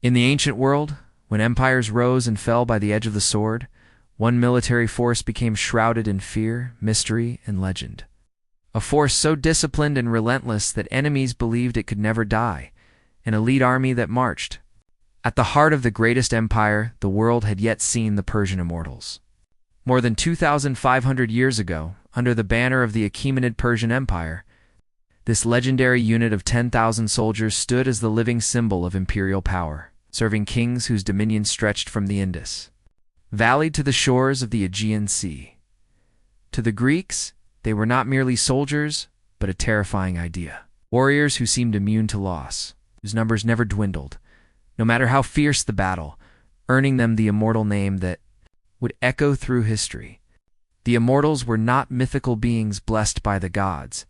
In the ancient world, when empires rose and fell by the edge of the sword, one military force became shrouded in fear, mystery, and legend. A force so disciplined and relentless that enemies believed it could never die, an elite army that marched. At the heart of the greatest empire the world had yet seen, the Persian Immortals. More than 2,500 years ago, under the banner of the Achaemenid Persian Empire, this legendary unit of 10,000 soldiers stood as the living symbol of imperial power, serving kings whose dominion stretched from the Indus Valley to the shores of the Aegean Sea. To the Greeks, they were not merely soldiers, but a terrifying idea. Warriors who seemed immune to loss, whose numbers never dwindled, no matter how fierce the battle, earning them the immortal name that would echo through history. The Immortals were not mythical beings blessed by the gods,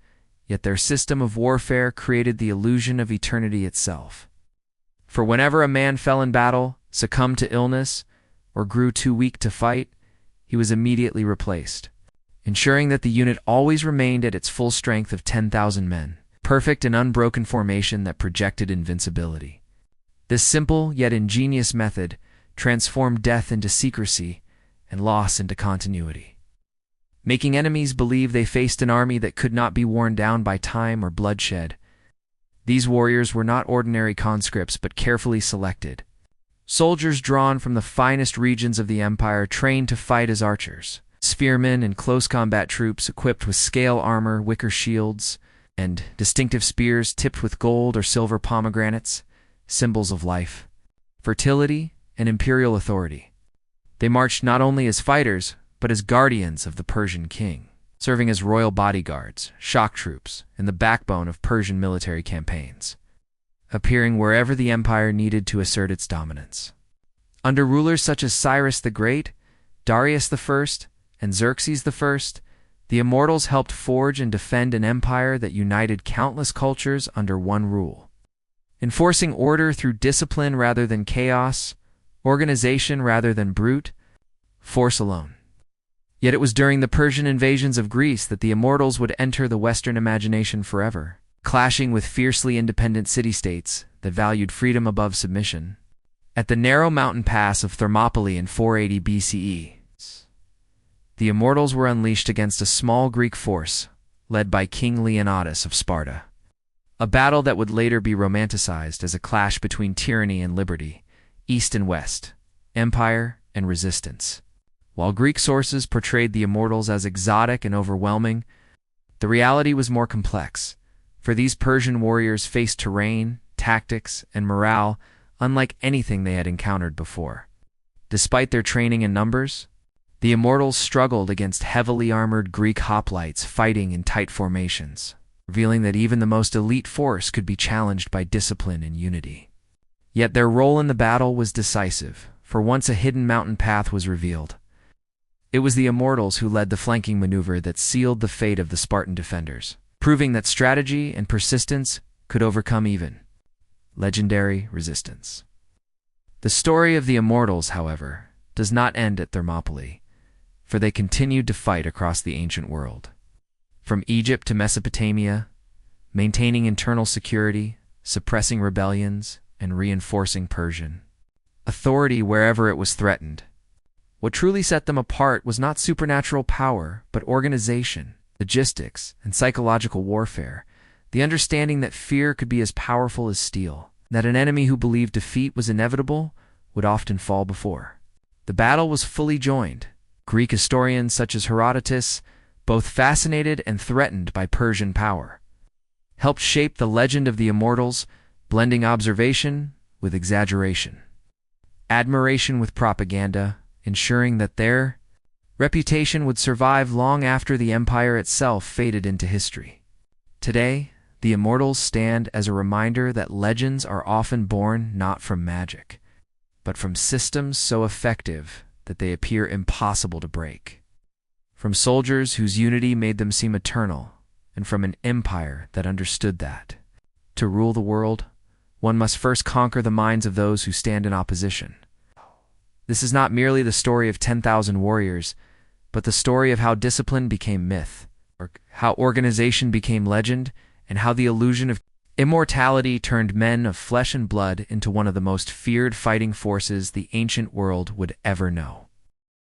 yet their system of warfare created the illusion of eternity itself. For whenever a man fell in battle, succumbed to illness, or grew too weak to fight, he was immediately replaced, ensuring that the unit always remained at its full strength of 10,000 men, perfect and unbroken formation that projected invincibility. This simple yet ingenious method transformed death into secrecy and loss into continuity, making enemies believe they faced an army that could not be worn down by time or bloodshed. These warriors were not ordinary conscripts, but carefully selected, soldiers drawn from the finest regions of the empire, trained to fight as archers, spearmen, and close combat troops equipped with scale armor, wicker shields, and distinctive spears tipped with gold or silver pomegranates, symbols of life, fertility, and imperial authority. They marched not only as fighters, but as guardians of the Persian king, serving as royal bodyguards, shock troops, and the backbone of Persian military campaigns, appearing wherever the empire needed to assert its dominance. Under rulers such as Cyrus the Great, Darius I, and Xerxes I, the Immortals helped forge and defend an empire that united countless cultures under one rule, enforcing order through discipline rather than chaos, organization rather than brute force alone. Yet it was during the Persian invasions of Greece that the Immortals would enter the Western imagination forever, clashing with fiercely independent city-states that valued freedom above submission. At the narrow mountain pass of Thermopylae in 480 BCE, the Immortals were unleashed against a small Greek force led by King Leonidas of Sparta, a battle that would later be romanticized as a clash between tyranny and liberty, East and West, empire and resistance. While Greek sources portrayed the Immortals as exotic and overwhelming, the reality was more complex, for these Persian warriors faced terrain, tactics, and morale unlike anything they had encountered before. Despite their training and numbers, the Immortals struggled against heavily armored Greek hoplites fighting in tight formations, revealing that even the most elite force could be challenged by discipline and unity. Yet their role in the battle was decisive, for once a hidden mountain path was revealed, it was the Immortals who led the flanking maneuver that sealed the fate of the Spartan defenders, proving that strategy and persistence could overcome even legendary resistance. The story of the Immortals, however, does not end at Thermopylae, for they continued to fight across the ancient world. From Egypt to Mesopotamia, maintaining internal security, suppressing rebellions, and reinforcing Persian authority wherever it was threatened. What truly set them apart was not supernatural power, but organization, logistics, and psychological warfare, the understanding that fear could be as powerful as steel, that an enemy who believed defeat was inevitable would often fall before. The battle was fully joined. Greek historians such as Herodotus, both fascinated and threatened by Persian power, helped shape the legend of the Immortals, blending observation with exaggeration, admiration with propaganda, ensuring that their reputation would survive long after the empire itself faded into history. Today, the Immortals stand as a reminder that legends are often born not from magic, but from systems so effective that they appear impossible to break. From soldiers whose unity made them seem eternal, and from an empire that understood that, to rule the world, one must first conquer the minds of those who stand in opposition. This is not merely the story of 10,000 warriors, but the story of how discipline became myth, or how organization became legend, and how the illusion of Immortality turned men of flesh and blood into one of the most feared fighting forces the ancient world would ever know.